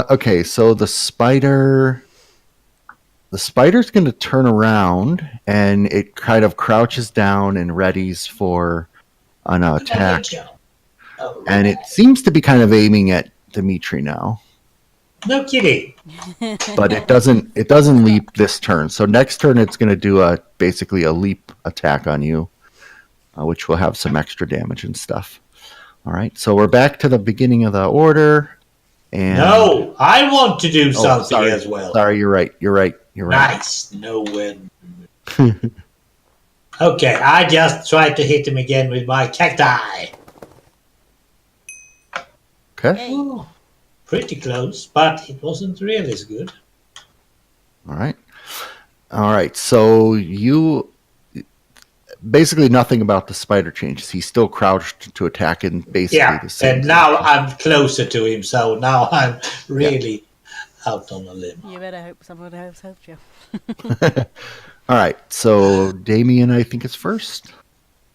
Okay, so the spider's going to turn around, and it kind of crouches down and readies for an attack. And it seems to be kind of aiming at Dimitri now. No kidding. But it doesn't leap this turn. So next turn it's going to do basically a leap attack on you, which will have some extra damage and stuff. All right, so we're back to the beginning of the order. And no, I want to do something as well. Sorry, you're right. Nice. No win. Okay, I just tried to hit him again with my cacti. Okay. Oh, pretty close, but it wasn't really as good. All right. So you basically nothing about the spider changes. He's still crouched to attack in basically the same. And now I'm closer to him, so now I'm really out on a limb. You better hope someone else helped you. All right. So Damien, I think, is first.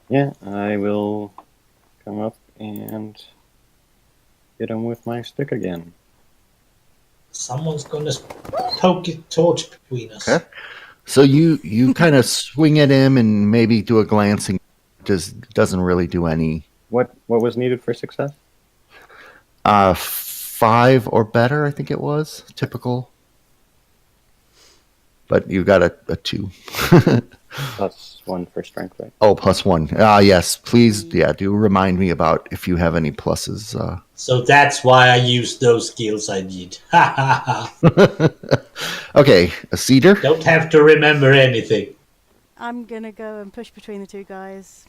Yeah, I will come up and hit him with my stick again. Someone's going to poke a torch between us. Okay. So you kind of swing at him and maybe do a glancing. Doesn't really do any. What was needed for success? 5 or better, I think it was typical. But you got a 2. +1 for strength, right? Oh, +1. Yes, please. Yeah, do remind me about if you have any pluses. So that's why I used those skills I need. Okay, a Ceder. Don't have to remember anything. I'm gonna go and push between the two guys.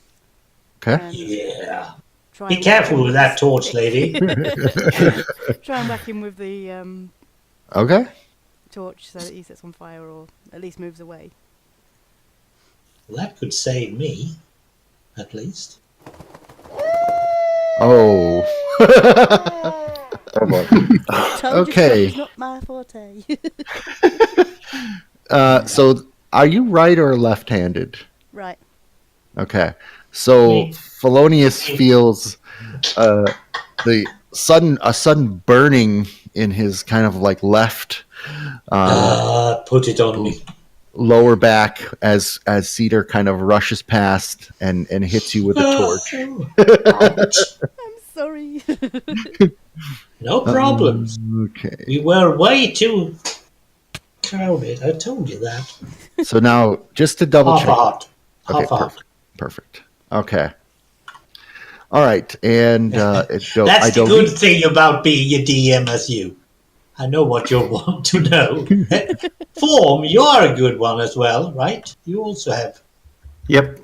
Okay. Yeah. Be careful with that torch, lady. Try and whack him with the Okay. torch so that he sets on fire or at least moves away. Well, that could save me, at least. Oh. Oh boy. Okay. It's not my forte. So are you right or left-handed? Right. Okay. So Felonius feels the sudden burning in his kind of like left Put it on me. lower back as Ceder kind of rushes past and hits you with a torch. I'm sorry. No problems. Okay. We were way too crowded. I told you that. So now, just to double Half check. a heart. Okay, Half a heart. perfect. Okay. All right, and That's the good thing about being a DM as you. I know what you want to know. Form, you are a good one as well, right? You also have Yep.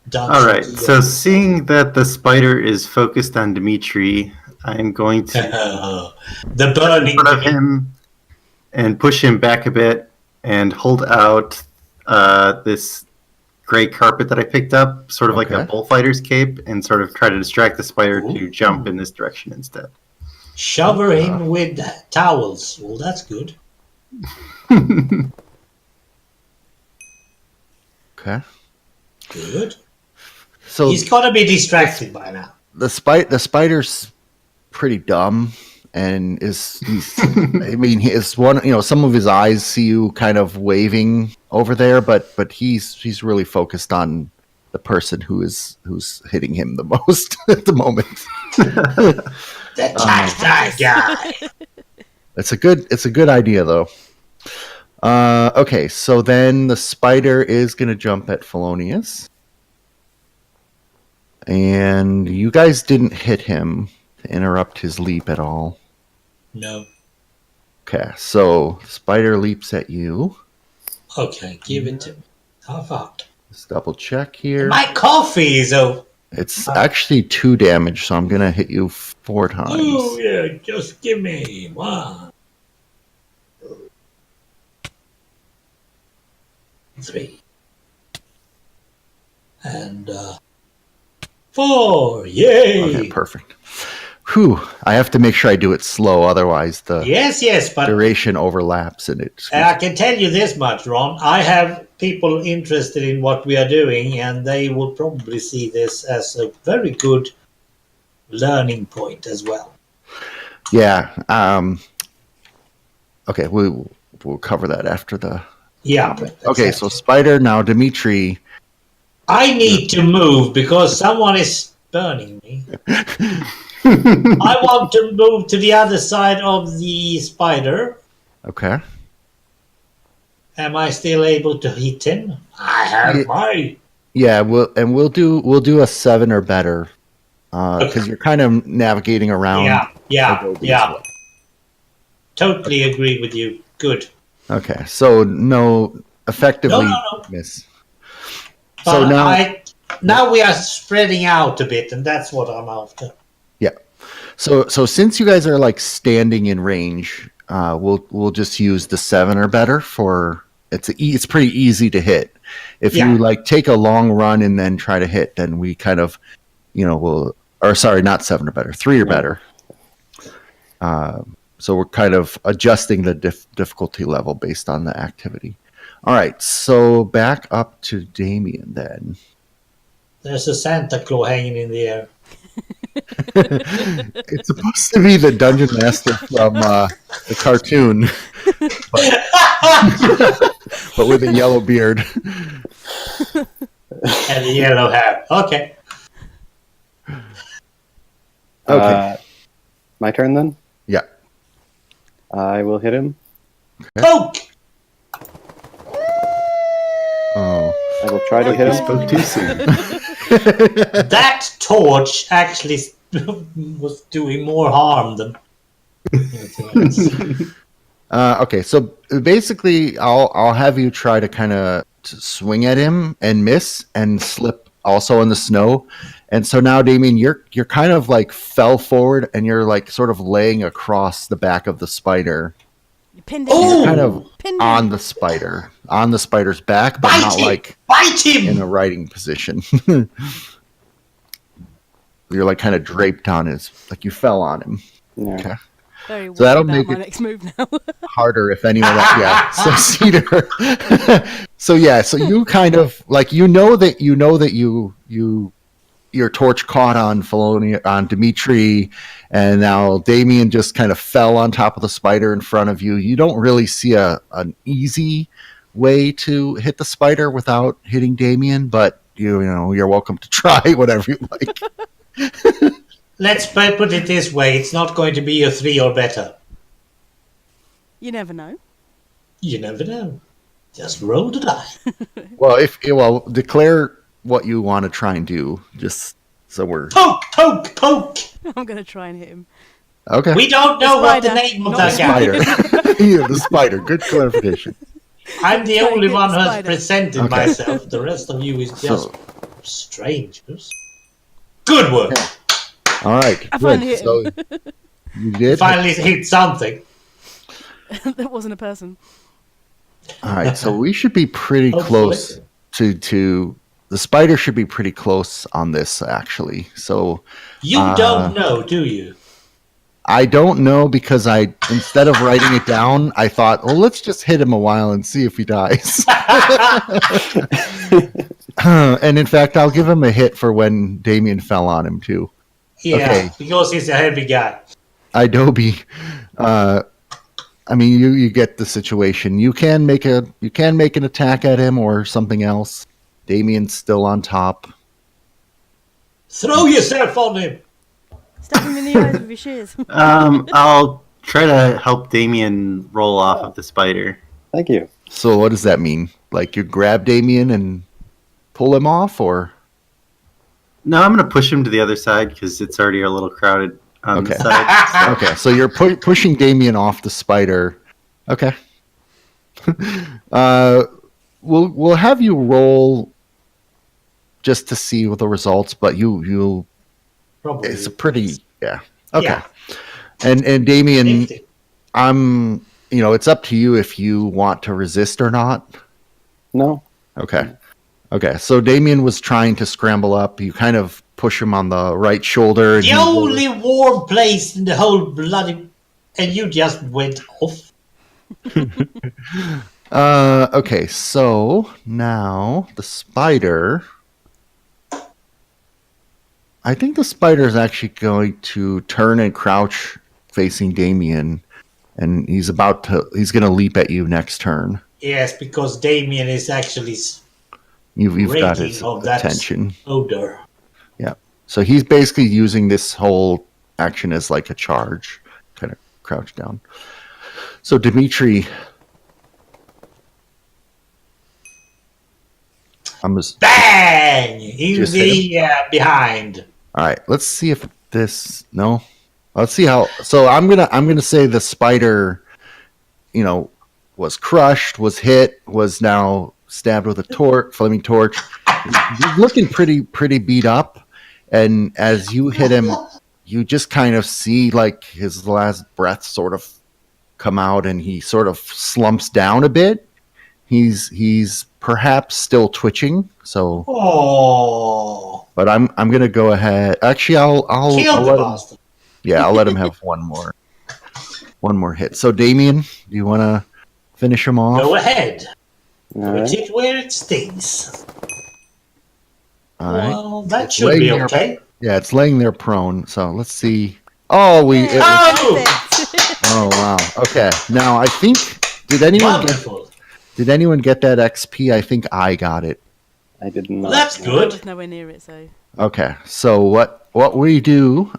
done. All right. So seeing that the spider is focused on Dimitri, I'm going to the burning in front of him and push him back a bit and hold out this gray carpet that I picked up, sort of like a bullfighter's cape, and sort of try to distract the spider to jump in this direction instead. Shower him with towels. Well, that's good. Okay. Good. So he's got to be distracted by now. The spider's pretty dumb, and he's I mean, his one, some of his eyes see you kind of waving over there, but he's really focused on the person who's hitting him the most at the moment. The cacti guy. It's a good idea though. Okay, so then the spider is going to jump at Felonius. And you guys didn't hit him to interrupt his leap at all. No. Okay, so spider leaps at you. Okay, give it to me. Half out. Let's double check here. My coffee is over. It's actually 2 damage, so I'm going to hit you 4 times. Oh, yeah, just give me 1. 3. And 4. Yay! Okay, perfect. Whew, I have to make sure I do it slow, otherwise the yes, but duration overlaps and it. I can tell you this much, Ron. I have people interested in what we are doing, and they will probably see this as a very good learning point as well. Yeah, Okay, we'll cover that after the. Yeah. Okay, so spider now, Dimitri. I need to move because someone is burning me. I want to move to the other side of the spider. Okay. Am I still able to hit him? I have my. Yeah, we'll do a 7 or better, because you're kind of navigating around. Yeah. Totally agree with you. Good. Okay, so no, effectively No. miss. But So now we are spreading out a bit, and that's what I'm after. Yeah. So since you guys are like standing in range, we'll just use the 7 or better for it's pretty easy to hit. If you like take a long run and then try to hit, then we kind of, not 7 or better, 3 or better. So we're kind of adjusting the difficulty level based on the activity. All right, so back up to Damien then. There's a Santa Claus hanging in the air. It's supposed to be the Dungeon Master from the cartoon, but with a yellow beard. And the yellow hair. Okay. Okay. My turn then? Yeah. I will hit him. Poke! Oh. I will try to hit him. Spoke too soon. That torch actually was doing more harm than anything else. Okay, so basically, I'll have you try to kind of swing at him and miss and slip also in the snow. And so now, Damien, you're kind of like fell forward and you're like sort of laying across the back of the spider. You pinned him. Oh! Kind of Pinned on him. the spider's back, but not like Bite him! in a riding position. You're like kind of draped on like you fell on him. Yeah. Okay. Very So that'll worried about make my it- next move now. Harder if anyone else. Yeah. So Ceder. So you kind of like that your torch caught on Dimitri, and now Damien just kind of fell on top of the spider in front of you. You don't really see an easy way to hit the spider without hitting Damien, but you're welcome to try whatever you like. Let's put it this way. It's not going to be a 3 or better. You never know. You never know. Just roll the die. Well, declare what you want to try and do, just so we're Poke! I'm going to try and hit him. okay. We don't know what the spider, name of not that the guy is. Spider. Yeah, the spider. Good clarification. I'm the Try and only hit one the who has spider. presented Okay. myself. The rest of you is just So, strangers. Good work. all right. I Good. finally hit So you did. Finally hit something. That wasn't a person. All right. So we should be pretty Hopefully. close to the spider. Should be pretty close on this actually. So You don't know, do you? I don't know because instead of writing it down, I thought, well, let's just hit him a while and see if he dies. And in fact, I'll give him a hit for when Damien fell on him too. Yeah, Okay. because he's a heavy guy. Adobe. I mean, you get the situation. You can make an attack at him or something else. Damien's still on top. Throw yourself on him. Stab him in the eyes with your shears. I'll try to help Damien roll off of the spider. Thank you. So what does that mean? Like you grab Damien and pull him off, or No, I'm going to push him to the other side because it's already a little crowded on Okay. the side. okay? So you're pushing Damien off the spider. Okay. We'll have you roll just to see what the results, but you'll Probably. it's a pretty yeah. Okay. Yeah. And Damien, Nifty. it's up to you if you want to resist or not. No. Okay. So Damien was trying to scramble up. You kind of push him on the right shoulder. And The only warm place in the whole bloody... And you just went off. Okay, so now the spider. I think the spider is actually going to turn and crouch facing Damien and he's going to leap at you next turn. Yes, because Damien is actually You've got raking his of that attention. odor. Yeah. So he's basically using this whole action as like a charge, kind of crouch down. So Dimitri, I'm just Bang! In just the behind. all right. Let's see if this no. Let's see how. So I'm gonna say the spider, was crushed, was hit, was now stabbed with a flaming torch. He's looking pretty beat up, and as you hit him, you just kind of see like his last breath sort of come out, and he sort of slumps down a bit. He's perhaps still twitching. So, but I'm gonna go ahead. Actually, I'll let him. Yeah, I'll let him have one more hit. So, Damien, do you want to finish him off? Go ahead. All Put right. it where it stings. All right. Well, that should be okay. Yeah, it's laying there prone. So let's see. Oh, oh wow. Okay. Now I think did anyone get that XP? I think I got it. I did not. Well, that's I good. was nowhere near it, so. Okay. So what we do?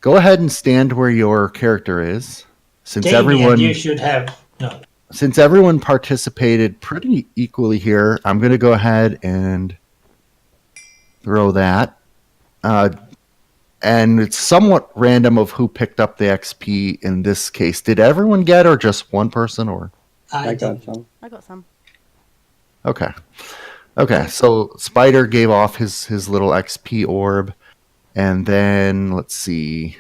Go ahead and stand where your character is. Since Damien, you should have no. Since everyone participated pretty equally here, I'm going to go ahead and throw that. And it's somewhat random of who picked up the XP in this case. Did everyone get, or just one person, or? I got some. I got some. Okay. So Spider gave off his little XP orb, and then let's see.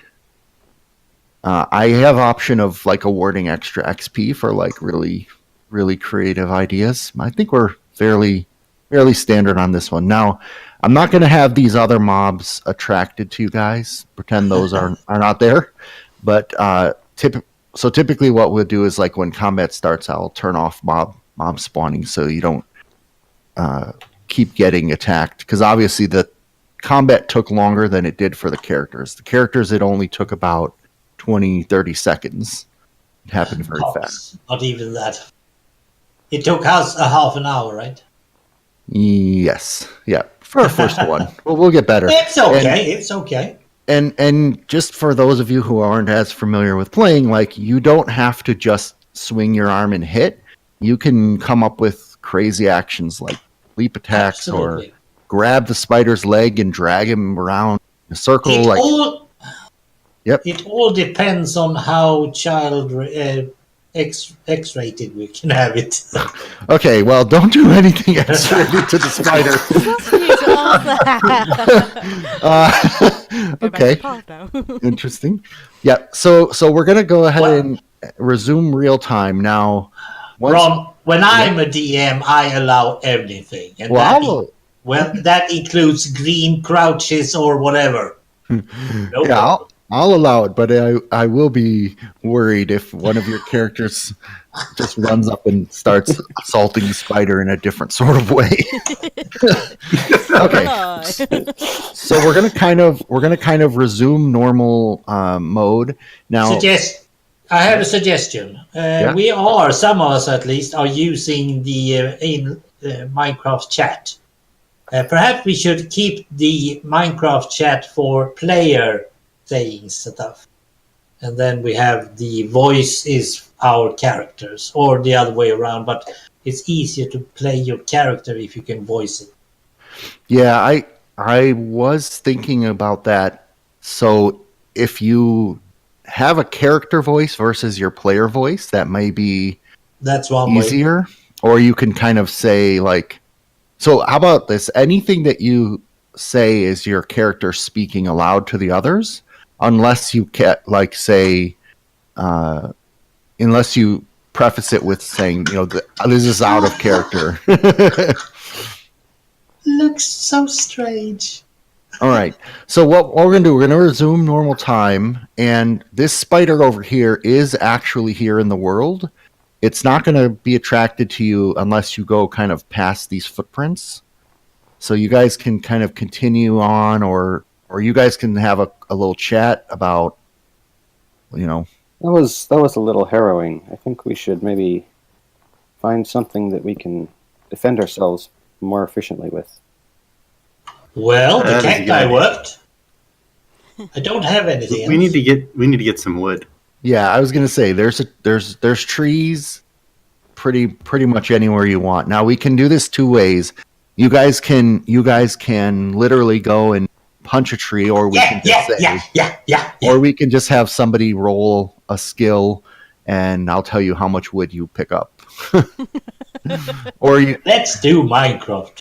I have option of like awarding extra XP for like really, really creative ideas. I think we're fairly standard on this one. Now, I'm not going to have these other mobs attracted to you guys. Pretend those are not there. But typically what we'll do is like when combat starts, I'll turn off mob spawning so you don't keep getting attacked. Because obviously the combat took longer than it did for the characters. The characters, it only took about 20-30 seconds. It happened very fast. Not even that. It took us a half an hour, right? Yes. Yeah. For our first one. Well, we'll get better. It's okay. And just for those of you who aren't as familiar with playing, like you don't have to just swing your arm and hit. You can come up with crazy actions like leap attacks or grab the spider's leg and drag him around in a circle. It all depends on how X-rated we can have it. Okay, well, don't do anything X-rated to the spider. Okay. Interesting. Yeah. So we're gonna go ahead and resume real time now. Ron, when I'm a DM, I allow everything, and that includes green crouches or whatever. I'll allow it, but I will be worried if one of your characters just runs up and starts assaulting the spider in a different sort of way. Okay, so we're gonna kind of resume normal mode now. I have a suggestion. Some of us at least are using the Minecraft chat. Perhaps we should keep the Minecraft chat for player saying stuff, and then we have the voice is our characters, or the other way around, but it's easier to play your character if you can voice it. Yeah, I was thinking about that. So if you have a character voice versus your player voice, that may be easier. Or you can kind of say like, so how about this? Anything that you say is your character speaking aloud to the others, unless you like say, unless you preface it with saying, this is out of character. Looks so strange. All right. So what we're going to do, we're going to resume normal time, and this spider over here is actually here in the world. It's not going to be attracted to you unless you go kind of past these footprints. So you guys can kind of continue on, or you guys can have a little chat about, That was a little harrowing. I think we should maybe find something that we can defend ourselves more efficiently with. Well, the That is a good cacti idea. worked. I don't have anything else. We need to get some wood. Yeah, I was gonna say there's trees pretty much anywhere you want. Now we can do this two ways. You guys can literally go and punch a tree, or we can just say, Yeah. or we can just have somebody roll a skill, and I'll tell you how much wood you pick up. Or you, Let's do Minecraft.